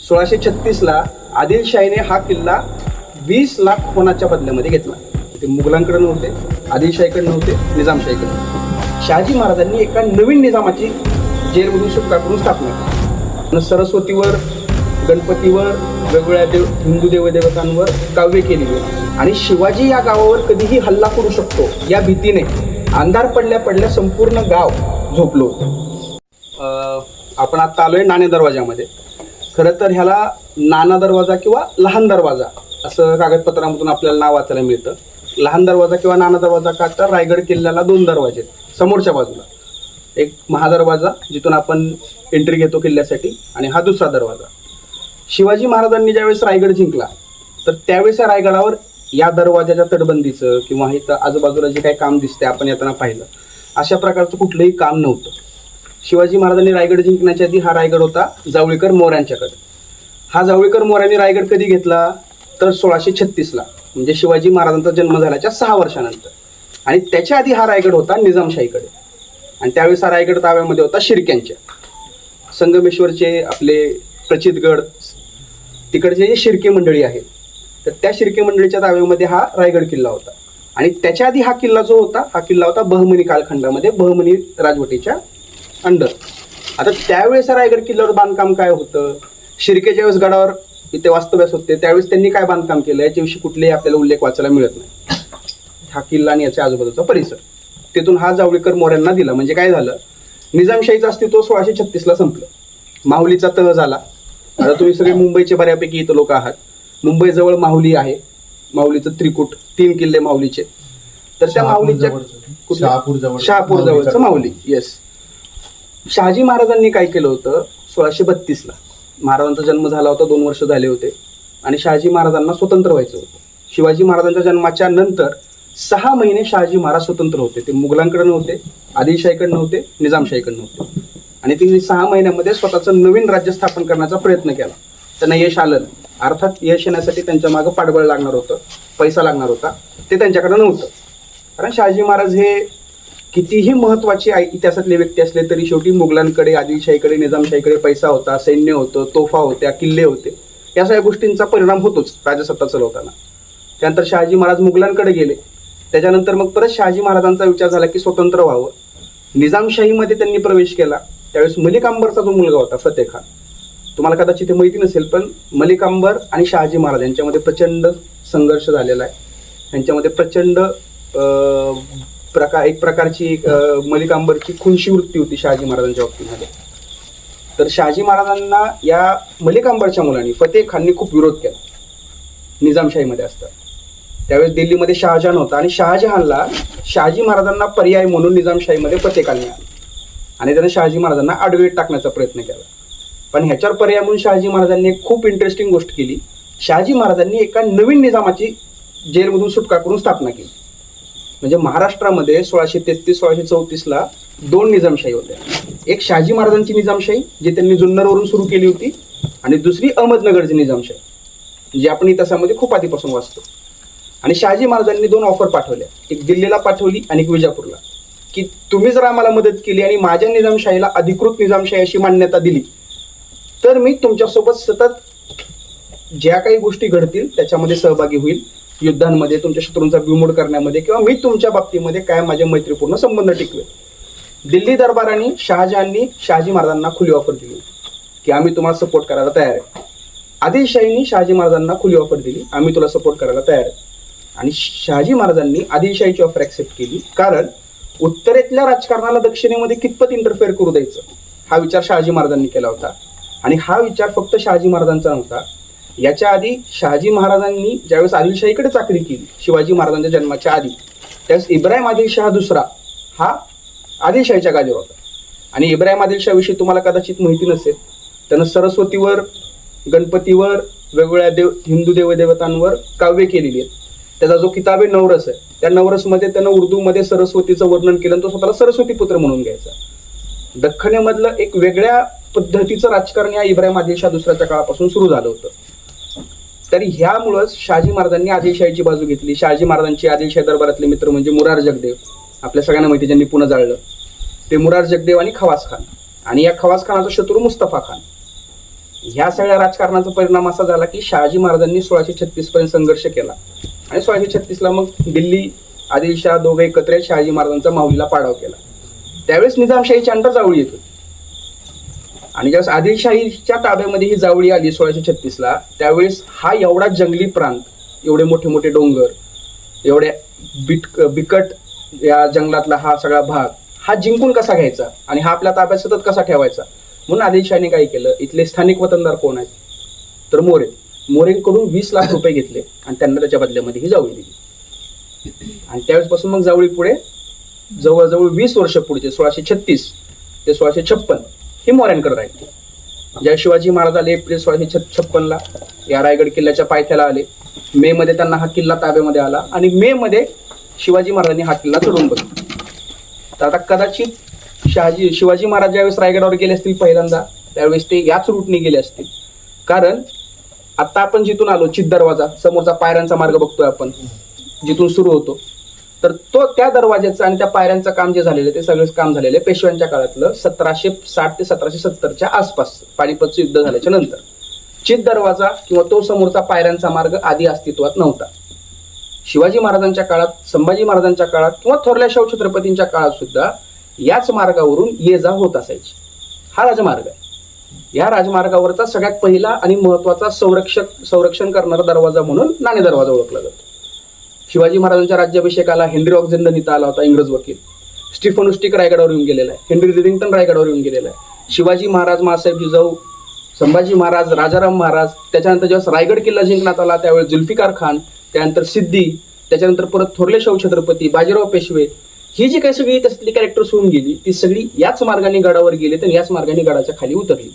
1636ला आदिलशाहीने हा किल्ला 20 लाख कोणाच्या बदल्यामध्ये घेतला. ते मुघलांकडे नव्हते, आदिलशाहीकडे नव्हते, निजामशाहीकडे नव्हते. शहाजी महाराजांनी एका नवीन निजामाची जेलमधून सुटका करून स्थापना केली. सरस्वतीवर, गणपतीवर, वेगवेगळ्या हिंदू देवदेवतांवर काव्य केलेली आणि शिवाजी या गावावर कधीही हल्ला करू शकतो या भीतीने अंधार पडल्या पडल्या संपूर्ण गाव झोपलो होतं. आपण आता आलोय नाणे दरवाजामध्ये. खरं तर ह्याला नाना दरवाजा किंवा लहान दरवाजा असं कागदपत्रामधून आपल्याला नाव वाचायला मिळतं. लहान दरवाजा किंवा नाना दरवाजा का तर रायगड किल्ल्याला 2 दरवाजे आहेत समोरच्या बाजूला. एक महादरवाजा जिथून आपण एंट्री घेतो किल्ल्यासाठी आणि हा दुसरा दरवाजा. शिवाजी महाराजांनी ज्यावेळेस रायगड जिंकला तर त्यावेळेस या रायगडावर या दरवाजाच्या तटबंदीचं किंवा इथं आजूबाजूला जे काही काम दिसते आपण येताना पाहिलं अशा प्रकारचं कुठलंही काम नव्हतं. शिवाजी महाराजांनी रायगड जिंकण्याच्या आधी हा रायगड होता जावळीकर मोऱ्यांच्याकडे. हा जावळीकर मोऱ्यांनी रायगड कधी घेतला तर 1636ला, म्हणजे शिवाजी महाराजांचा जन्म झाल्याच्या 6 वर्षानंतर. आणि त्याच्या आधी हा रायगड होता निजामशाहीकडे आणि त्यावेळेस हा रायगड ताब्यामध्ये होता शिर्क्यांच्या. संगमेश्वरचे आपले प्रचितगड तिकडचे जे शिर्के मंडळी आहेत तर त्या शिर्के मंडळीच्या ताब्यामध्ये हा रायगड किल्ला होता. आणि त्याच्या आधी हा किल्ला जो होता हा किल्ला होता बहमनी कालखंडामध्ये बहमनी राजवटीच्या अंडर. आता त्यावेळेस रायगड किल्ल्यावर बांधकाम काय होतं, शिर्के ज्यावेळेस गडावर इथे वास्तव्यास होते त्यावेळेस त्यांनी काय बांधकाम केलं याच्याविषयी कुठलेही आपल्याला उल्लेख वाचायला मिळत नाही. हा किल्ला आणि याच्या आजूबाजूचा परिसर तिथून हा जावळीकर मोऱ्यांना दिला. म्हणजे काय झालं, निजामशाहीचं अस्तित्व 1636ला संपलं. माहुलीचा तह झाला. आता तुम्ही सगळे मुंबईचे बऱ्यापैकी इथं लोक आहात. मुंबईजवळ माहुली आहे, माहुलीचं त्रिकूट, 3 किल्ले माहुलीचे. तर त्या माहुलीच्या शहापूर जवळचं माहुली. येस. शहाजी महाराजांनी काय केलं होतं 1632ला महाराजांचा जन्म झाला होता, 2 वर्ष झाले होते आणि शहाजी महाराजांना स्वतंत्र व्हायचं होतं. शिवाजी महाराजांच्या जन्माच्या नंतर 6 महिने शहाजी महाराज स्वतंत्र होते. ते मुघलांकडे नव्हते, आदिलशाहीकडे नव्हते, निजामशाहीकडे नव्हते. आणि त्यांनी 6 महिन्यामध्ये स्वतःचं नवीन राज्य स्थापन करण्याचा प्रयत्न केला. त्यांना यश आलं. अर्थात यश येण्यासाठी त्यांच्या मागं पाठबळ लागणार होतं, पैसा लागणार होता. ते त्यांच्याकडे नव्हतं. कारण शहाजी महाराज हे कितीही महत्त्वाचे इतिहासातले व्यक्ती असले तरी शेवटी मुघलांकडे, आदिलशाहीकडे, निजामशाहीकडे पैसा होता, सैन्य होतं, तोफा होत्या, किल्ले होते. या सगळ्या गोष्टींचा परिणाम होतोच राजसत्ता चालवताना. त्यानंतर शहाजी महाराज मुघलांकडे गेले. त्याच्यानंतर मग परत शहाजी महाराजांचा विचार झाला की स्वतंत्र व्हावं. निजामशाहीमध्ये त्यांनी प्रवेश केला. त्यावेळेस मलिक अंबरचा जो मुलगा होता फतेह खान, तुम्हाला कदाचित ते माहिती नसेल पण मलिक अंबर आणि शहाजी महाराज यांच्यामध्ये प्रचंड संघर्ष झालेला आहे. यांच्यामध्ये प्रचंड एक प्रकारची मलिक अंबरची खुनशी वृत्ती होती शहाजी महाराजांच्या बाबतीमध्ये. तर शहाजी महाराजांना या मलिक अंबरच्या मुलांनी फतेह खाननी खूप विरोध केला निजामशाहीमध्ये असतात. त्यावेळेस दिल्लीमध्ये शहाजहान होता आणि शहाजहानला शहाजी महाराजांना पर्याय म्हणून निजामशाहीमध्ये फतेह खानने आला आणि त्याने शहाजी महाराजांना आडवेत टाकण्याचा प्रयत्न केला. पण ह्याच्यावर पर्याय म्हणून शहाजी महाराजांनी एक खूप इंटरेस्टिंग गोष्ट केली. शहाजी महाराजांनी एका नवीन निजामाची जेलमधून सुटका करून स्थापना केली. म्हणजे महाराष्ट्रामध्ये 1633-1634ला 2 निजामशाही होत्या. एक शहाजी महाराजांची निजामशाही जी त्यांनी जुन्नरवरून सुरू केली होती आणि दुसरी अहमदनगरची निजामशाही जी आपण इतिहासामध्ये खूप आधीपासून वाचतो. आणि शहाजी महाराजांनी 2 ऑफर पाठवल्या, एक दिल्लीला पाठवली आणि एक विजापूरला, की तुम्ही जर आम्हाला मदत केली आणि माझ्या निजामशाहीला अधिकृत निजामशाही अशी मान्यता दिली तर मी तुमच्यासोबत सतत ज्या काही गोष्टी घडतील त्याच्यामध्ये सहभागी होईल, युद्धांमध्ये, तुमच्या शत्रूंचा बिमोड करण्यामध्ये, किंवा मी तुमच्या बाबतीमध्ये काय माझे मैत्रीपूर्ण संबंध टिकवेल. दिल्ली दरबाराने शहाजहाननी शहाजी महाराजांना खुली ऑफर दिली की आम्ही तुम्हाला सपोर्ट करायला तयार आहे. आदिलशाहीनी शहाजी महाराजांना खुली ऑफर दिली, आम्ही तुला सपोर्ट करायला तयार आहे. आणि शहाजी महाराजांनी आदिलशाहीची ऑफर ॲक्सेप्ट केली कारण उत्तरेतल्या राजकारणाला दक्षिणेमध्ये कितपत इंटरफेअर करू द्यायचं हा विचार शहाजी महाराजांनी केला होता. आणि हा विचार फक्त शहाजी महाराजांचा नव्हता. याच्या आधी शहाजी महाराजांनी ज्यावेळेस आदिलशाहीकडे चाकरी केली शिवाजी महाराजांच्या जन्माच्या आधी, त्यावेळेस इब्राहिम आदिलशाह दुसरा हा आदिलशाहीच्या गादीवर होता. आणि इब्राहिम आदिलशाहविषयी तुम्हाला कदाचित माहिती नसेल, त्यानं सरस्वतीवर, गणपतीवर, वेगवेगळ्या हिंदू देवदेवतांवर काव्य केलेली आहेत. त्याचा जो किताब आहे नवरस आहे, त्या नवरसमध्ये त्यानं उर्दूमध्ये सरस्वतीचं वर्णन केलं आणि तो स्वतःला सरस्वती पुत्र म्हणून घ्यायचा. दख्खनेमधलं एक वेगळ्या पद्धतीचं राजकारण या इब्राहिम आदिलशाह दुसऱ्याच्या काळापासून सुरू झालं होतं. तरी ह्यामुळंच शहाजी महाराजांनी आदिलशाहीची बाजू घेतली. शहाजी महाराजांचे आदिलशाही दरबारातले मित्र म्हणजे मुरार जगदेव, आपल्या सगळ्यांना माहिती ज्यांनी पुणे जाळलं ते मुरार जगदेव आणि खवास खान. आणि या खवास खानाचा शत्रू मुस्तफा खान. ह्या सगळ्या राजकारणाचा परिणाम असा झाला की शहाजी महाराजांनी 1636 पर्यंत संघर्ष केला आणि 1636ला मग दिल्ली आदिलशाह दोघे एकत्र येत शहाजी महाराजांचा माहुलीला पाडाव केला. त्यावेळेस निजामशाहीची अंतर जावळी येत होती आणि ज्यावेळेस आदिलशाहीच्या ताब्यामध्ये ही जावळी आली 1636ला, त्यावेळेस हा एवढा जंगली प्रांत, एवढे मोठे मोठे डोंगर, एवढ्या बिकट या जंगलातला हा सगळा भाग हा जिंकून कसा घ्यायचा आणि हा आपल्या ताब्यात सतत कसा ठेवायचा. म्हणून आदिलशाहीने काय केलं, इथले स्थानिक वतनदार कोण आहेत तर मोरेंकडून 20 लाख रुपये घेतले आणि त्यांना त्याच्या बदल्यामध्ये ही जावळी दिली. आणि त्यावेळेसपासून मग जावळी पुढे जवळजवळ 20 वर्ष पुढचे 1636 ते 1656 हे मोऱ्यांकडे राहिले. ज्या शिवाजी महाराज आले एप्रिल 1656ला या रायगड किल्ल्याच्या पायथ्याला आले. मे मध्ये त्यांना हा किल्ला ताब्यामध्ये आला आणि मे मध्ये शिवाजी महाराजांनी हा किल्ला चढवून बसला. तर आता कदाचित शिवाजी महाराज ज्यावेळेस रायगडावर गेले असतील पहिल्यांदा, त्यावेळेस ते याच रूटने गेले असतील. कारण आता आपण जिथून आलो, चित दरवाजा समोरचा पायऱ्यांचा मार्ग बघतोय आपण, जिथून सुरू होतो, तर त्या दरवाज्याचं आणि त्या पायऱ्यांचं काम जे झालेलं ते सगळंच काम झालेलं पेशव्यांच्या काळातलं 1760 ते 1770च्या आसपास, पानिपतचं युद्ध झाल्याच्या नंतर. चित दरवाजा किंवा तो समोरचा पायऱ्यांचा मार्ग आधी अस्तित्वात नव्हता. शिवाजी महाराजांच्या काळात, संभाजी महाराजांच्या काळात किंवा थोरल्या शाहू छत्रपतींच्या काळात सुद्धा याच मार्गावरून ये जा होत असायची. हा राजमार्ग आहे. या राजमार्गावरचा सगळ्यात पहिला आणि महत्वाचा संरक्षण करणारा दरवाजा म्हणून नाणे दरवाजा ओळखला जातो. शिवाजी महाराजांच्या राज्याभिषेकाला हेनरी ऑक्झेंडन इथं आला होता, इंग्रज वकील. स्टीफन उस्टिक रायगडावर येऊन गेलेला आहे. हेनरी रिडिंग्टन रायगडावर येऊन गेलेला आहे. शिवाजी महाराज, मासाहेब जिजाऊ, संभाजी महाराज, राजाराम महाराज, त्याच्यानंतर जेव्हा रायगड किल्ला जिंकण्यात आला त्यावेळेस जुल्फिकार खान, त्यानंतर सिद्धी, त्याच्यानंतर परत थोरले शाहू छत्रपती, बाजीराव पेशवे, ही जी काही सगळी त्यातली कॅरेक्टर्स होऊन गेली ती सगळी याच मार्गाने गडावर गेले आणि याच मार्गाने गडाच्या खाली उतरली.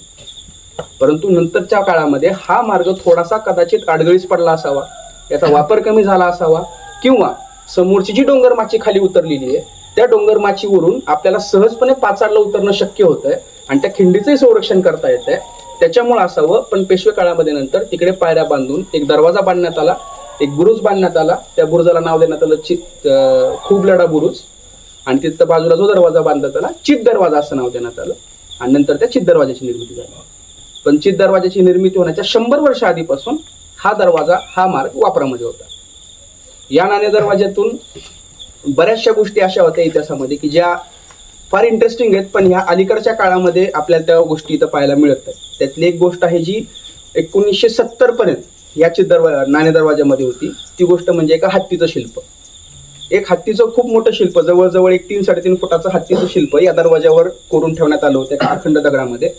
परंतु नंतरच्या काळामध्ये हा मार्ग थोडासा कदाचित अडगळीस पडला असावा, याचा वापर कमी झाला असावा, किंवा समोरची जी डोंगरमाची खाली उतरलेली आहे त्या डोंगरमाचीवरून आपल्याला सहजपणे पाचाडला उतरणं शक्य होतंय आणि त्या खिंडीचंही संरक्षण करता येतंय, त्याच्यामुळे असावं. पण पेशवे काळामध्ये नंतर तिकडे पायऱ्या बांधून एक दरवाजा बांधण्यात आला, एक बुरुज बांधण्यात आला. त्या बुरुजाला नाव देण्यात आलं खूप लढा बुरुज, आणि तिथं बाजूला जो दरवाजा बांधण्यात आला चित दरवाजा असं नाव देण्यात आलं. आणि नंतर त्या चित दरवाजाची निर्मिती झाली. पण चित दरवाजाची निर्मिती होण्याच्या 100 वर्ष आधीपासून हा दरवाजा, हा मार्ग वापरामध्ये होता. या नाणे दरवाज्यातून बऱ्याचशा गोष्टी अशा होत्या इतिहासामध्ये की ज्या फार इंटरेस्टिंग आहेत, पण ह्या अलीकडच्या काळामध्ये आपल्याला त्या गोष्टी इथं पाहायला मिळत आहेत. त्यातली एक गोष्ट आहे जी 1970 पर्यंत या नाणे दरवाजामध्ये होती. ती गोष्ट म्हणजे एका हत्तीचं शिल्प. एक हत्तीचं खूप मोठं शिल्प, जवळजवळ 3-3.5 फुटाचं हत्तीचं शिल्प या दरवाज्यावर कोरून ठेवण्यात आलं होतं एका अखंड दगडामध्ये.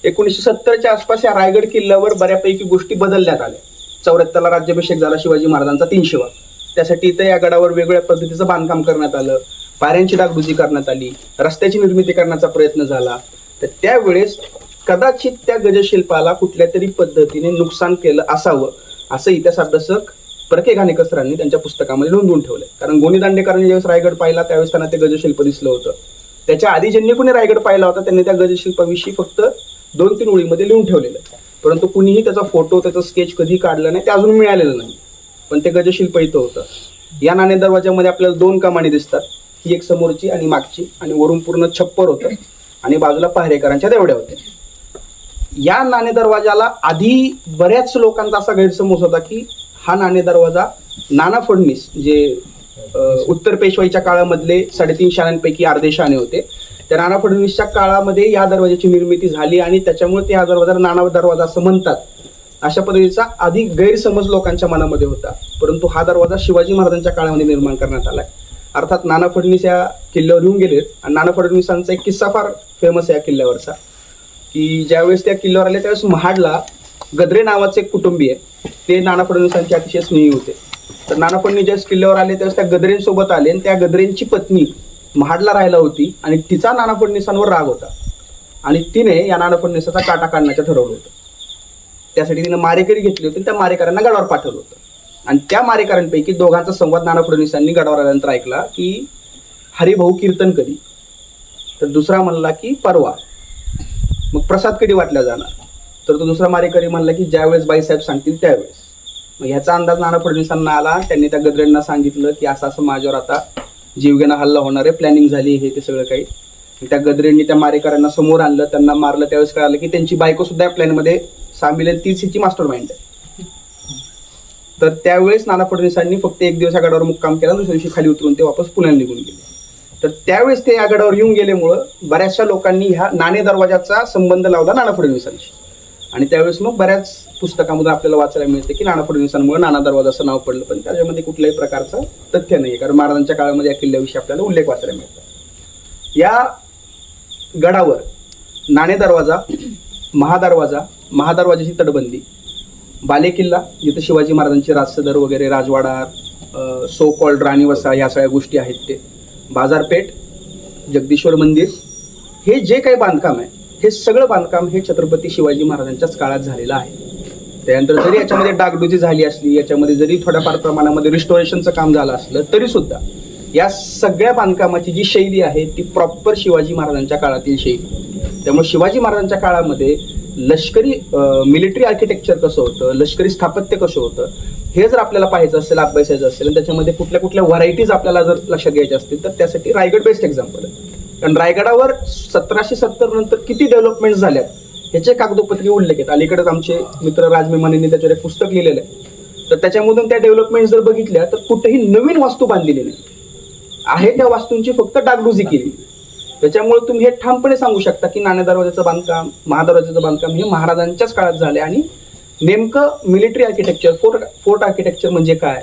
1970च्या आसपास या रायगड किल्ल्यावर बऱ्यापैकी गोष्टी बदलण्यात आल्या. 74ला राज्याभिषेक झाला शिवाजी महाराजांचा 300वा. त्यासाठी इथं या गडावर वेगवेगळ्या पद्धतीचं बांधकाम करण्यात आलं, पायऱ्यांची डागडुजी करण्यात आली, रस्त्याची निर्मिती करण्याचा प्रयत्न झाला. तर त्यावेळेस कदाचित त्या गजशिल्पाला कुठल्या तरी पद्धतीने नुकसान केलं असावं असं इतिहास अभ्यासक परके घाणेकर सरांनी त्यांच्या पुस्तकामध्ये नोंदवून ठेवलंय. कारण गोनी दांडेकरांनी ज्यावेळेस रायगड पाहिला त्यावेळेस त्यांना ते गजशिल्प दिसलं होतं. त्याच्या आधी ज्यांनी कुणी रायगड पाहिला होता त्यांनी त्या गजशिल्पाविषयी फक्त 2-3 ओळीमध्ये लिहून ठेवलेलं आहे, परंतु कुणीही त्याचा फोटो, त्याचं स्केच कधी काढलं नाही, ते अजून मिळालेलं नाही. पण ते गजशिल्प इथं होतं. या नाणे दरवाज्यामध्ये आपल्याला 2 कमानी दिसतात, ही एक समोरची आणि मागची, आणि वरून पूर्ण छप्पर होतं आणि बाजूला पहारेकरांच्या देवड्या होत्या. या नाणे दरवाजाला आधी बऱ्याच लोकांचा असा गैरसमज होता की हा नाणे दरवाजा नाना फडणीस, जे उत्तर पेशवाईच्या काळामधले 3.5 शाण्यांपैकी अर्धे शाणे होते, त्या नाना फडणवीसच्या काळामध्ये या दरवाजाची निर्मिती झाली आणि त्याच्यामुळे ते हा दरवाजा नाना दरवाजा असं म्हणतात, अशा पद्धतीचा आधी गैरसमज लोकांच्या मनामध्ये होता. परंतु हा दरवाजा शिवाजी महाराजांच्या काळामध्ये निर्माण करण्यात आलाय. अर्थात नाना फडणवीस या किल्ल्यावर येऊन गेले आणि नाना फडणवीसांचा एक किस्सा फार फेमस आहे या किल्ल्यावरचा, की ज्यावेळेस त्या किल्ल्यावर आले त्यावेळेस महाडला गद्रे नावाचे एक कुटुंबीय, ते नाना फडणवीसांचे अतिशय स्नेही होते. तर नाना फडणवीस ज्यावेळेस किल्ल्यावर आले त्यावेळेस त्या गद्रेंसोबत आले आणि त्या गद्रेंची पत्नी महाडला राहायला होती आणि तिचा नाना फडणवीसांवर राग होता आणि तिने या नाना फडणवीसाचा काटा काढण्याचं ठरवलं होतं. त्यासाठी तिने मारेकरी घेतली होती, त्या मारेकऱ्यांना गडावर पाठवलं होतं. आणि त्या मारेकऱ्यांपैकी दोघांचा संवाद नाना फडणवीसांनी गडावर आल्यानंतर ऐकला की हरिभाऊ कीर्तन कधी, तर दुसरा म्हणला की परवा, मग प्रसाद कधी वाटला जाणार, तर तो दुसरा मारेकरी म्हणला की ज्यावेळेस बाईसाहेब सांगतील त्यावेळेस. मग ह्याचा अंदाज नाना फडणवीसांना आला. त्यांनी त्या गद्रेंना सांगितलं की असं असं माझ्यावर आता जीवघेणा हल्ला होणार आहे, प्लॅनिंग झाली, हे ते सगळं काही. त्या गद्रेंनी त्या मारेकऱ्यांना समोर आणलं, त्यांना मारलं. त्यावेळेस कळालं की त्यांची बायको सुद्धा या प्लॅनमध्ये मिळेल तीच हिची मास्टर माइंड आहे. तर त्यावेळेस नाना फडणवीसांनी फक्त एक दिवस या गडावर मुक्काम केला, दुसऱ्या दिवशी खाली उतरून ते वापस पुण्याला निघून गेले. तर त्यावेळेस ते या गडावर येऊन गेल्यामुळं बऱ्याचशा लोकांनी ह्या नाणे दरवाजाचा संबंध लावला नाना फडणवीसांशी. आणि त्यावेळेस मग बऱ्याच पुस्तकामधून आपल्याला वाचायला मिळते की नाना फडणवीसांमुळे नाना दरवाजा असं नाव पडलं, पण त्याच्यामध्ये कुठल्याही प्रकारचं तथ्य नाही, कारण महाराजांच्या काळामध्ये या किल्ल्याविषयी आपल्याला उल्लेख वाचायला मिळतो. या गडावर नाणे दरवाजा, महादरवाजाची तटबंदी, बालेकिल्ला जिथे शिवाजी महाराजांचे राजसदर वगैरे, राजवाडा, सो कॉल्ड राणीवसा, ह्या सगळ्या गोष्टी आहेत ते, बाजारपेठ, जगदीश्वर मंदिर, हे जे काही बांधकाम आहे हे सगळं बांधकाम हे छत्रपती शिवाजी महाराजांच्याच काळात झालेलं आहे. त्यानंतर जरी याच्यामध्ये डागडुजी झाली असली, याच्यामध्ये जरी थोड्याफार प्रमाणामध्ये रिस्टोरेशनचं काम झालं असलं, तरी सुद्धा या सगळ्या बांधकामाची जी शैली आहे ती प्रॉपर शिवाजी महाराजांच्या काळातील शैली. त्यामुळे शिवाजी महाराजांच्या काळामध्ये लष्करी मिलिटरी आर्किटेक्चर कसं होतं, लष्करी स्थापत्य कसं होतं, हे जर आपल्याला पाहायचं असेल, अभ्यासायचं असेल, आणि त्याच्यामध्ये कुठल्या कुठल्या व्हरायटीज आपल्याला जर लक्षात घ्यायच्या असतील, तर त्यासाठी रायगड बेस्ट एक्झाम्पल आहे. कारण रायगडावर 1770 नंतर किती डेव्हलपमेंट झाल्यात ह्याचे कागदोपत्री उल्लेख आहेत. अलीकडेच आमचे मित्र राजमेमानेंनी त्याच्यावर एक पुस्तक लिहिलेलं आहे. तर त्याच्यामधून त्या डेव्हलपमेंट जर बघितल्या तर कुठेही नवीन वास्तू बांधलेली नाही आहे, त्या वास्तूंची फक्त डागडुजी केली. त्याच्यामुळे तुम्ही हे ठामपणे सांगू शकता की नाणे दरवाजाचं बांधकाम, महादरवाजाचं बांधकाम हे महाराजांच्याच काळात झाले. आणि नेमकं मिलिटरी आर्किटेक्चर, फोर्ट आर्किटेक्चर म्हणजे काय,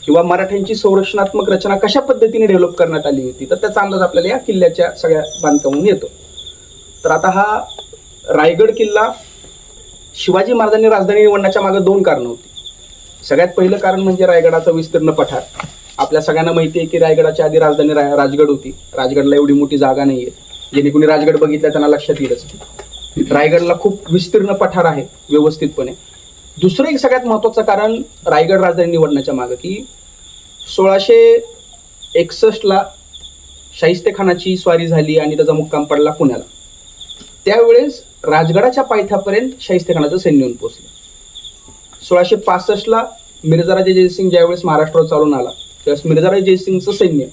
किंवा मराठ्यांची संरक्षणात्मक रचना कशा पद्धतीने डेव्हलप करण्यात आली होती, तर त्याचा अंदाज आपल्याला या किल्ल्याच्या सगळ्या बांधकामातून येतो. तर आता हा रायगड किल्ला शिवाजी महाराजांनी राजधानी निवडण्याच्या मागे 2 कारणं होती. सगळ्यात पहिलं कारण म्हणजे रायगडाचं विस्तीर्ण पठार. आपल्या सगळ्यांना माहिती आहे की रायगडाच्या आधी राजधानी राजगड होती. राजगडला एवढी मोठी जागा नाहीये, जेणे कोणी राजगड बघितला त्यांना लक्षात येईलच. रायगडला खूप विस्तीर्ण पठार आहे व्यवस्थितपणे. दुसरं एक सगळ्यात महत्त्वाचं कारण रायगड राजधानी निवडण्याच्या मागं की 1661 शाहिस्तेखानाची स्वारी झाली आणि त्याचा मुक्काम पडला पुण्याला. त्यावेळेस राजगडाच्या पायथ्यापर्यंत शाहिस्तेखानाचं सैन्य येऊन पोहोचलं. 1665 मिर्जाराजे जयसिंग ज्यावेळेस महाराष्ट्रावर चालून आला, त्यावेळेस मिर्जाराजे जयसिंगचं सैन्य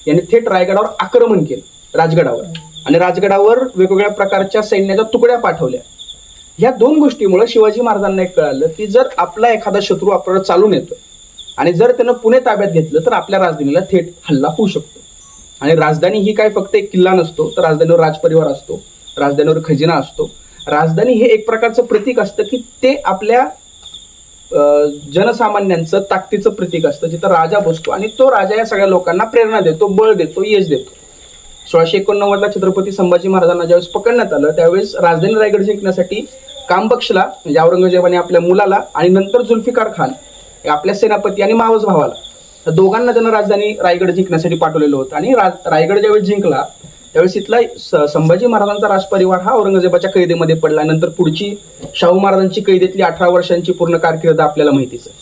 यांनी थेट रायगडावर आक्रमण केलं, राजगडावर, आणि राजगडावर वेगवेगळ्या प्रकारच्या सैन्याच्या तुकड्या पाठवल्या. ह्या 2 गोष्टीमुळे शिवाजी महाराजांना एक कळालं की जर आपला एखादा शत्रू आपल्याला चालून येतो आणि जर त्यानं पुणे ताब्यात घेतलं तर आपल्या राजधानीला थेट हल्ला होऊ शकतो. आणि राजधानी ही काय फक्त एक किल्ला नसतो, तर राजधानीवर राजपरिवार असतो, राजधानीवर खजिना असतो. राजधानी हे एक प्रकारचं प्रतीक असतं की ते आपल्या जनसामान्यांचं ताकदीचं प्रतीक असतं, जिथं राजा बसतो आणि तो राजा या सगळ्या लोकांना प्रेरणा देतो, बळ देतो, यश देतो. 1689 छत्रपती संभाजी महाराजांना ज्यावेळेस पकडण्यात आलं त्यावेळेस राजधानी रायगड जिंकण्यासाठी कामबक्षला म्हणजे औरंगजेबाने आपल्या मुलाला आणि नंतर जुल्फिकार खान आपल्या सेनापती आणि मावस भावाला, तर दोघांना त्यांना राजधानी रायगड जिंकण्यासाठी पाठवलेलं होतं. आणि रायगड ज्यावेळेस जिंकला त्यावेळेस इथला संभाजी महाराजांचा राजपरिवार हा औरंगजेबाच्या कैदेमध्ये पडला. नंतर पुढची शाहू महाराजांची कैदेतली 18 वर्षांची पूर्ण कारकीर्द आपल्याला माहितीच आहे.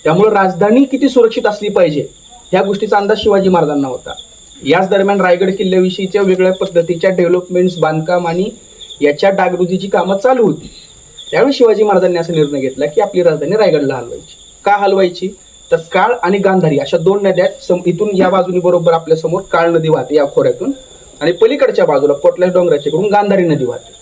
त्यामुळे राजधानी किती सुरक्षित असली पाहिजे ह्या गोष्टीचा अंदाज शिवाजी महाराजांना होता. याच दरम्यान रायगड किल्ल्याविषयीच्या वेगवेगळ्या पद्धतीच्या डेव्हलपमेंट्स, बांधकाम आणि याच्या डागडुजीची कामं चालू होती. त्यावेळी शिवाजी महाराजांनी असा निर्णय घेतला की आपली राजधानी रायगडला हलवायची. का हलवायची, तर काळ आणि गांधारी अशा 2 नद्या इथून या बाजूनी बरोबर आपल्या समोर काळ नदी वाहते या खोऱ्यातून, आणि पलीकडच्या बाजूला कोटल्यास डोंगराच्याकडून गांधारी नदी वाहते.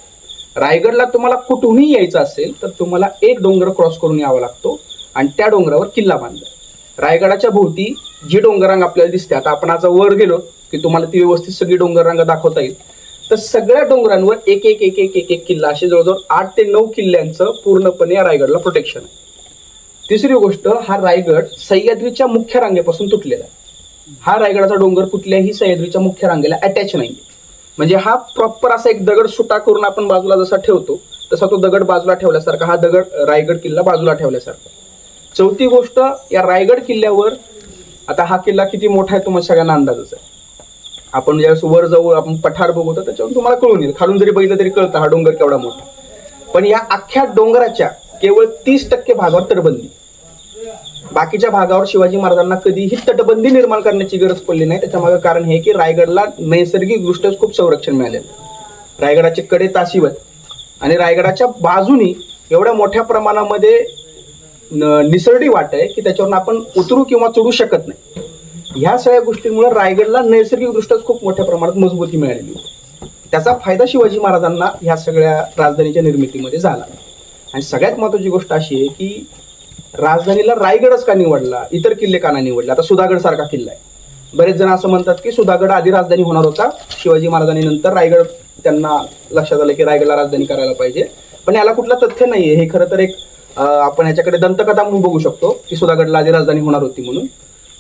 रायगडला तुम्हाला कुठूनही यायचं असेल तर तुम्हाला एक डोंगर क्रॉस करून यावा लागतो आणि त्या डोंगरावर किल्ला बांधला. रायगडाच्या भोवती जी डोंगररांग आपल्याला दिसते, आता आपण आज वर गेलो की तुम्हाला ती व्यवस्थित सगळी डोंगररांग दाखवता येईल, तर सगळ्या डोंगरांवर एक एक एक एक एक एक किल्ला, असे जवळजवळ 8 ते 9 किल्ल्यांचं पूर्णपणे या रायगडला प्रोटेक्शन आहे. तिसरी गोष्ट, हा रायगड सह्याद्रीच्या मुख्य रांगेपासून तुटलेला आहे. हा रायगडाचा डोंगर कुठल्याही सह्याद्रीच्या मुख्य रांगेला अटॅच नाही. म्हणजे हा प्रॉपर असा एक दगड सुटा करून आपण बाजूला जसा ठेवतो तसा तो दगड बाजूला ठेवल्यासारखा, हा दगड रायगड किल्ला बाजूला ठेवल्यासारखा. चौथी गोष्ट, या रायगड किल्ल्यावर आता हा किल्ला किती मोठा आहे तुम्हाला सगळ्यांना अंदाजच आहे. आपण ज्यावेळेस वर जाऊ आपण पठार बघू तर त्याच्यावर तुम्हाला कळून येईल, खालून जरी बघितलं तरी कळतं हा डोंगर केवढा मोठा. पण या अख्ख्या डोंगराच्या केवळ 30% भागावर तटबंदी, बाकीच्या भागावर शिवाजी महाराजांना कधीही तटबंदी निर्माण करण्याची गरज पडली नाही. त्याच्यामागे कारण हे की रायगडला नैसर्गिकदृष्ट्या खूप संरक्षण मिळालेलं. रायगडाचे कडे तासीवत आणि रायगडाच्या बाजूनी एवढ्या मोठ्या प्रमाणामध्ये निसरडी वाट आहे की त्याच्यावरून आपण उतरू किंवा चढू शकत नाही. ह्या सगळ्या गोष्टींमुळे रायगडला नैसर्गिकदृष्ट्याच खूप मोठ्या प्रमाणात मजबूती मिळालेली होती. त्याचा फायदा शिवाजी महाराजांना ह्या सगळ्या राजधानीच्या निर्मितीमध्ये झाला. आणि सगळ्यात महत्त्वाची गोष्ट अशी आहे की राजधानीला रायगडच का निवडला, इतर किल्ले का नाही निवडले. आता सुधागड सारखा किल्ला आहे, बरेच जण असं म्हणतात की सुधागड आधी राजधानी होणार होता, शिवाजी महाराजांनी नंतर रायगड, त्यांना लक्षात आलं की रायगडला राजधानी करायला पाहिजे. पण याला कुठला तथ्य नाहीये. हे खरं तर एक आपण याच्याकडे दंतकथा म्हणून बघू शकतो की सुधागडला आधी राजधानी होणार होती म्हणून.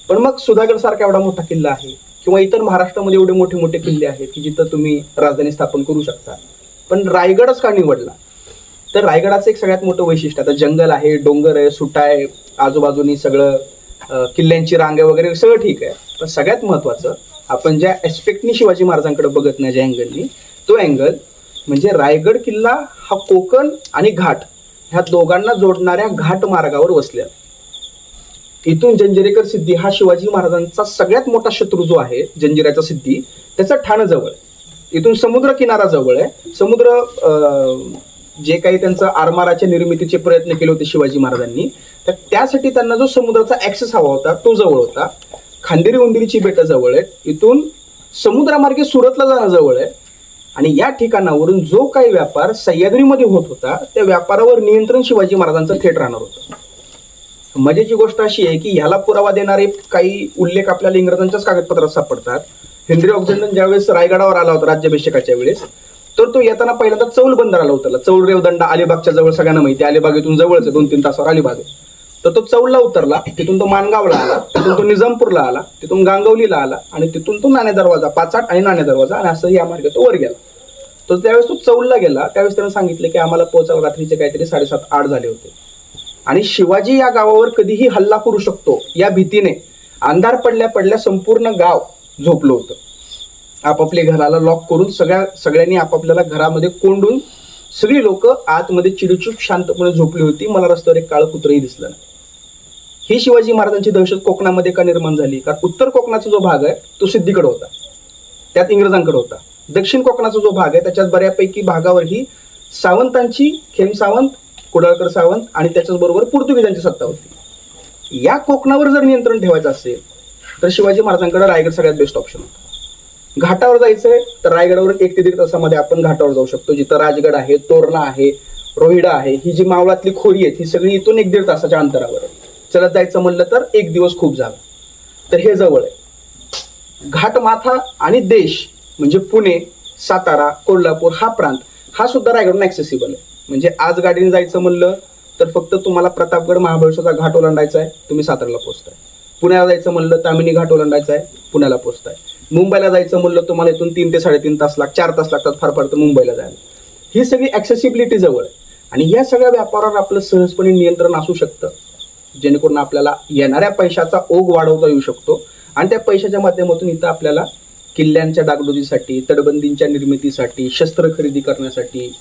पण मग सुधागड सारखा एवढा मोठा किल्ला आहे किंवा इतर महाराष्ट्रामध्ये एवढे मोठे मोठे किल्ले आहेत की जिथं तुम्ही राजधानी स्थापन करू शकता, पण रायगडच का निवडला. तर रायगडाचं एक सगळ्यात मोठं वैशिष्ट्य, आता जंगल आहे, डोंगर आहे, सुटा आहे, आजूबाजूनी सगळं किल्ल्यांची रांगे वगैरे सगळं ठीक आहे. पण सगळ्यात महत्त्वाचं आपण ज्या एस्पेक्टनी शिवाजी महाराजांकडे बघत नाही, ज्या अँगलनी, तो अँगल म्हणजे रायगड किल्ला हा कोकण आणि घाट ह्या दोघांना जोडणाऱ्या घाट मार्गावर वसलेला. इथून जंजिरेकर सिद्धी हा शिवाजी महाराजांचा सगळ्यात मोठा शत्रू जो आहे, जंजिऱ्याचा सिद्धी, त्याचं ठाण जवळ आहे. इथून समुद्र किनारा जवळ आहे. समुद्र जे काही त्यांचं आरमाराच्या निर्मितीचे प्रयत्न केले होते शिवाजी महाराजांनी, तर त्यासाठी त्यांना जो समुद्राचा ऍक्सेस हवा होता तो जवळ होता. खांदेरी उंदिरीची बेटं जवळ आहेत. इथून समुद्रामार्गे सुरतला जाणं जवळ आहे. आणि या ठिकाणावरून जो काही व्यापार सह्याद्रीमध्ये होत होता त्या व्यापारावर नियंत्रण शिवाजी महाराजांचं थेट राहणार होतं. मजेची गोष्ट अशी आहे की ह्याला पुरावा देणारे काही उल्लेख आपल्याला इंग्रजांच्याच कागदपत्रात सापडतात. हेनरी ऑक्झेंडन ज्यावेळेस रायगडावर आला होता राज्याभिषेकाच्या वेळेस, तर तो येताना पहिल्यांदा चौल बंदराला उतरला. चौल रेवदंडा अलिबागच्या जवळ सगळ्यांना माहिती, अलिबागेतून जवळच 2-3 तासावर अलिबाग आहे. तर तो चौलला उतरला, तिथून तो माणगावला आला, तिथून तो निजामपूरला आला, तिथून गांगवलीला आला आणि तिथून तो नाणे दरवाजा, पाचाट आणि नाणे दरवाजा आणि असं या मार्गे तो वर गेला. तर त्यावेळेस तो चौलला गेला, त्यावेळेस त्यानं सांगितलं की आम्हाला पोहोचायला रात्रीचे काहीतरी 7:30-8 झाले होते. आणि शिवाजी या गावावर कधीही हल्ला करू शकतो या भीतीने अंधार पडल्या पडल्या संपूर्ण गाव झोपलं होतं. आपापल्या घराला लॉक करून सगळ्यांनी आपापल्याला घरामध्ये कोंडून सगळी लोक आतमध्ये चिडचूप शांतपणे झोपली होती. मला रस्त्यावर एक काळं कुत्रही दिसलं नाही. ही शिवाजी महाराजांची दहशत कोकणामध्ये का निर्माण झाली? कारण उत्तर कोकणाचा जो भाग आहे तो सिद्धीकडे होता, त्यात इंग्रजांकडे होता. दक्षिण कोकणाचा जो भाग आहे त्याच्यात बऱ्यापैकी भागावर ही सावंतांची, खेम सावंत, कुडाळकर सावंत आणि त्याच्याचबरोबर पोर्तुगीजांची सत्ता होती. या कोकणावर जर नियंत्रण ठेवायचं असेल तर शिवाजी महाराजांकडे रायगड सगळ्यात बेस्ट ऑप्शन होता. घाटावर जायचंय तर रायगडावर 1 ते 1.5 तासामध्ये आपण घाटावर जाऊ शकतो, जिथं राजगड आहे, तोरणा आहे, रोहिडा आहे. ही जी मावळातली खोरी आहे ही सगळी इथून 1-1.5 तासाच्या अंतरावर आहे. चलत जायचं म्हणलं तर 1 दिवस खूप झाला. तर हे जवळ आहे. घाटमाथा आणि देश म्हणजे पुणे, सातारा, कोल्हापूर हा प्रांत हा सुद्धा रायगडून ऍक्सेसिबल आहे. म्हणजे आज गाडीने जायचं म्हणलं तर फक्त तुम्हाला प्रतापगड महाबळेश्वरचा घाट ओलांडायचा आहे, तुम्ही साताराला पोहोचताय. पुण्याला जायचं म्हणलं तामिनी घाट ओलांडायचा आहे, पुण्याला पोहोचताय. मुंबईला जायचं म्हणलं तुम्हाला इथून 3 ते 3.5 तास 4 तास लागतात फार फार तर मुंबईला जायला. ही सगळी ऍक्सेसिबिलिटी जवळ आहे. आणि या सगळ्या व्यापारावर आपलं सहजपणे नियंत्रण असू शकतं, जेणेकरून आपल्याला येणाऱ्या पैशाचा ओघ वाढवता येऊ शकतो. आणि त्या पैशाच्या माध्यमातून इथं आपल्याला किल्ल्यांच्या डागडुजीसाठी, तटबंदींच्या निर्मितीसाठी, शस्त्र खरेदी करण्यासाठी,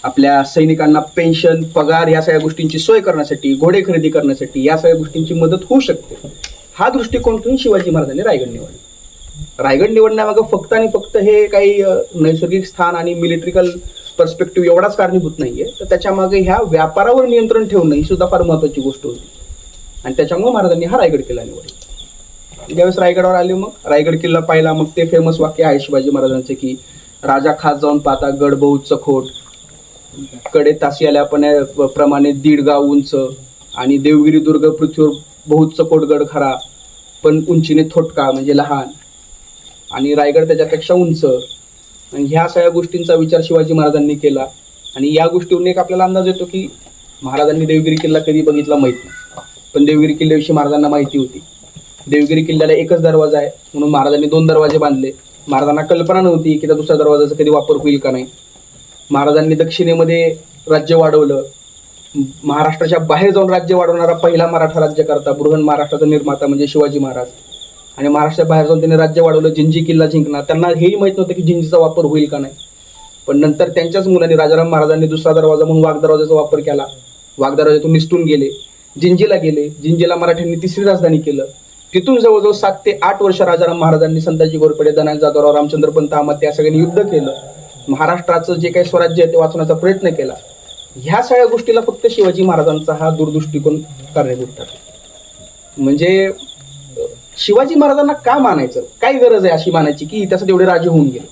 आपल्या सैनिकांना पेन्शन, पगार या सगळ्या गोष्टींची सोय करण्यासाठी, घोडे खरेदी करण्यासाठी या सगळ्या गोष्टींची मदत होऊ शकते. हा दृष्टिकोन ठेवून शिवाजी महाराजांनी रायगड निवडला. रायगड निवडण्यामागं फक्त आणि फक्त हे काही नैसर्गिक स्थान आणि मिलिटरिकल पर्स्पेक्टिव्ह एवढाच कारणीभूत नाहीये, तर त्याच्यामागे ह्या व्यापारावर नियंत्रण ठेवणं ही सुद्धा फार महत्त्वाची गोष्ट होती. आणि त्याच्यामुळे महाराजांनी हा रायगड किल्ला निवडला. ज्यावेळेस रायगडावर आले मग रायगड किल्ला पाहिला, मग ते फेमस वाक्य आहे शिवाजी महाराजांचे की राजा खास जाऊन पाहता गड बहुत चखोट, कडे तासी आल्यापणे प्रमाणे 1.5 गाव उंच, आणि देवगिरी दुर्ग पृथ्वीवर बहुत चकोट गड खरा पण उंचीने थोटका म्हणजे लहान, आणि रायगड त्याच्यापेक्षा उंच. आणि ह्या सगळ्या गोष्टींचा विचार शिवाजी महाराजांनी केला. आणि या गोष्टीवरून एक आपल्याला अंदाज येतो की महाराजांनी देवगिरी किल्ला कधी बघितला माहित नाही, पण देवगिरी किल्ल्याविषयी महाराजांना माहिती होती. देवगिरी किल्ल्याला एकच दरवाजा आहे म्हणून महाराजांनी 2 दरवाजे बांधले. महाराजांना कल्पना नव्हती की त्या दुसऱ्या दरवाजाचा कधी वापर होईल का नाही. महाराजांनी दक्षिणेमध्ये राज्य वाढवलं. महाराष्ट्राच्या बाहेर जाऊन राज्य वाढवणारा पहिला मराठा राज्यकर्ता, बृहन महाराष्ट्राचा निर्माता म्हणजे शिवाजी महाराज. आणि महाराष्ट्राच्या बाहेर जाऊन त्यांनी राज्य वाढवलं, जिंजी किल्ला जिंकला. त्यांना हेही माहीत नव्हतं की जिंजीचा वापर होईल का नाही. पण नंतर त्यांच्याच मुलांनी, राजाराम महाराजांनी दुसरा दरवाजा म्हणून वाघ दरवाजाचा वापर केला. वाघ दरवाजातून निसटून गेले, जिंजीला गेले. जिंजीला मराठ्यांनी 3री राजधानी केलं. तिथून जवळजवळ 7 ते 8 वर्ष राजाराम महाराजांनी संताजी घोरपडे, धनाजी जाधवराव, रामचंद्रपंत अहमद या सगळ्यांनी युद्ध केलं. महाराष्ट्राचं जे काही स्वराज्य आहे ते वाचवण्याचा प्रयत्न केला. ह्या सगळ्या गोष्टीला फक्त शिवाजी महाराजांचा हा दूरदृष्टिकोन कारणीभूत ठरला. म्हणजे शिवाजी महाराजांना का मानायचं, काय गरज आहे अशी मानायची की त्यासाठी एवढे राजे होऊन गेले.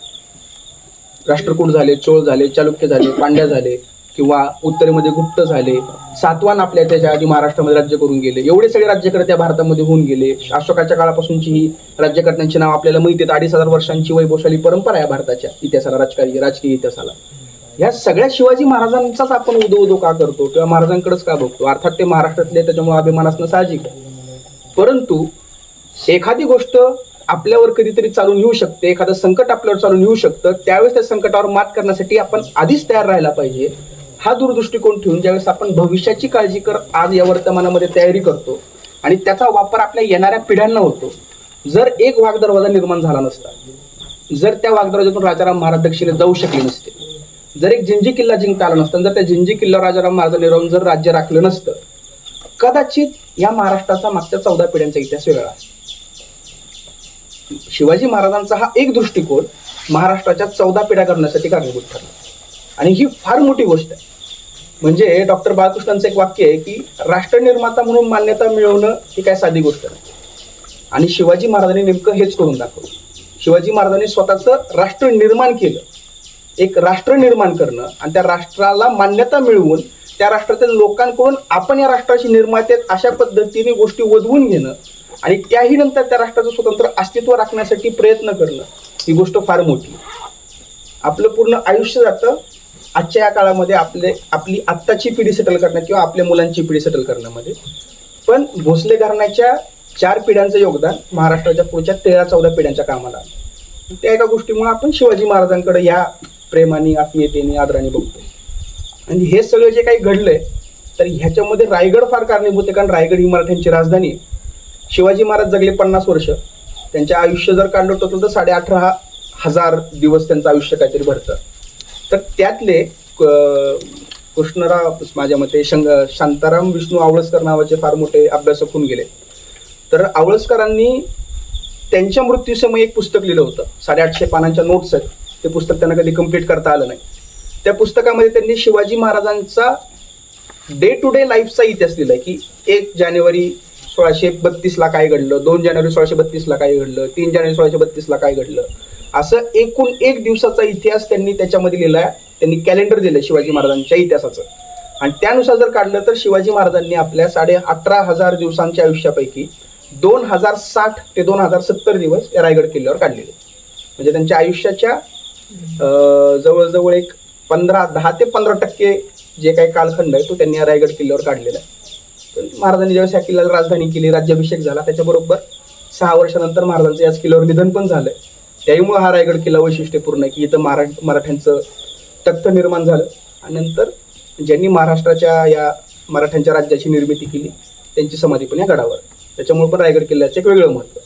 राष्ट्रकूट झाले, चोळ झाले, चालुक्य झाले, पांड्या झाले, किंवा उत्तरेमध्ये गुप्त झाले, सातवाहन आपल्या त्याच्या आधी महाराष्ट्रामध्ये राज्य करून गेले, एवढे सगळे राज्यकर्ते भारतामध्ये होऊन गेले. अशोकाच्या काळापासूनची ही राज्यकर्त्यांची नाव आपल्याला माहिती आहेत. 2500 वर्षांची वैभवशाली परंपरा आहे भारताच्या इतिहासाला, राजकीय इतिहासाला. या सगळ्या शिवाजी महाराजांचाच आपण उदो का करतो किंवा महाराजांकडेच का बघतो? अर्थात ते महाराष्ट्रातले, त्याच्यामुळे अभिमान असणं साहजिक आहे. परंतु एखादी गोष्ट आपल्यावर कधीतरी चालून येऊ शकते, एखादं संकट आपल्यावर चालून येऊ शकतं, त्यावेळेस त्या संकटावर मात करण्यासाठी आपण आधीच तयार राहायला पाहिजे. हा दूरदृष्टिकोन ठेवून ज्यावेळेस आपण भविष्याची काळजी कर आज या वर्तमानामध्ये तयारी करतो आणि त्याचा वापर आपल्या येणाऱ्या पिढ्यांना होतो. जर एक वाघ दरवाजा निर्माण झाला नसता, जर त्या वाघ दरवाजातून राजाराम महाराज दक्षिणेत जाऊ शकले नसते, जर एक जिंजी किल्ला जिंकता आला नसता, जर त्या जिंजी किल्ल्यावर राजाराम महाराजांनी राहून जर राज्य राखलं नसतं, कदाचित या महाराष्ट्राचा मागच्या 14 पिढ्यांचा इतिहास वेगळा असतो. शिवाजी महाराजांचा हा एक दृष्टिकोन महाराष्ट्राच्या 14 पिढ्या करण्यासाठी कारणीभूत ठरला आणि ही फार मोठी गोष्ट आहे. म्हणजे डॉक्टर बाळकृष्णांचं एक वाक्य आहे की राष्ट्रनिर्माता म्हणून मान्यता मिळवणं ही काय साधी गोष्ट नाही. आणि शिवाजी महाराजांनी नेमकं हेच करून दाखवलं. शिवाजी महाराजांनी स्वतःचं राष्ट्र निर्माण केलं. एक राष्ट्र निर्माण करणं आणि त्या राष्ट्राला मान्यता मिळवून त्या राष्ट्रातील लोकांकडून आपण या राष्ट्राची निर्माते अशा पद्धतीने गोष्टी वधवून घेणं आणि त्याही नंतर त्या राष्ट्राचं स्वतंत्र अस्तित्व राखण्यासाठी प्रयत्न करणं, ही गोष्ट फार मोठी. आपलं पूर्ण आयुष्य जातं आजच्या या काळामध्ये आपली आत्ताची पिढी सेटल करण्यात किंवा आपल्या मुलांची पिढी सेटल करण्यामध्ये. पण भोसले घराण्याच्या 4 पिढ्यांचं योगदान महाराष्ट्राच्या पुढच्या 13-14 पिढ्यांच्या कामाला आलं. त्या एका गोष्टीमुळे आपण शिवाजी महाराजांकडे या प्रेमाने, आत्मीयतेने, आदराने बघतो. आणि हे सगळं जे काही घडलंय तर ह्याच्यामध्ये रायगड फार कारणीभूत आहे, कारण रायगड ही मराठ्यांची राजधानी आहे. शिवाजी महाराज जगले 50 वर्ष. त्यांचे आयुष्य जर काढलं तर 18,500 दिवस त्यांचं आयुष्य काहीतरी भरतं. तर त्यातले कृष्णराव, माझ्या मते शांताराम विष्णू आवळसकर नावाचे फार मोठे अभ्यासक होऊन गेले. तर आवळसकरांनी त्यांच्या मृत्यूसमयी एक पुस्तक लिहिलं होतं. 850 पानांच्या नोट्स आहेत. ते पुस्तक त्यांना कधी कंप्लीट करता आलं नाही. त्या पुस्तकामध्ये त्यांनी शिवाजी महाराजांचा डे टू डे लाईफचा इतिहास लिहिलाय की 1 जानेवारी 1632ला काय घडलं, 2 जानेवारी 1632ला काय घडलं, 3 जानेवारी 1632ला काय घडलं, असं एकूण 1 दिवसाचा इतिहास त्यांनी त्याच्यामध्ये लिहिलाय. त्यांनी कॅलेंडर दिलं शिवाजी महाराजांच्या इतिहासाचं. आणि त्यानुसार जर काढलं तर शिवाजी महाराजांनी आपल्या 18,500 दिवसांच्या आयुष्यापैकी 2060 ते 2070 दिवस या रायगड किल्ल्यावर काढलेले. म्हणजे त्यांच्या आयुष्याच्या जवळजवळ एक 10 ते 15% जे काही कालखंड आहे तो त्यांनी या रायगड किल्ल्यावर काढलेला आहे. पण महाराजांनी ज्यावेळेस या किल्ल्याला राजधानी केली, राज्याभिषेक झाला, त्याच्याबरोबर 6 वर्षानंतर महाराजांचं याच किल्ल्यावर निधन पण झालंय. त्यामुळे हा रायगड किल्ला वैशिष्ट्यपूर्ण आहे की इथं मराठ्यांचं तख्त निर्माण झालं आणि नंतर ज्यांनी महाराष्ट्राच्या या मराठ्यांच्या राज्याची निर्मिती केली त्यांची समाधी पण या गडावर. त्याच्यामुळे पण रायगड किल्ल्याचं एक वेगळं महत्त्व.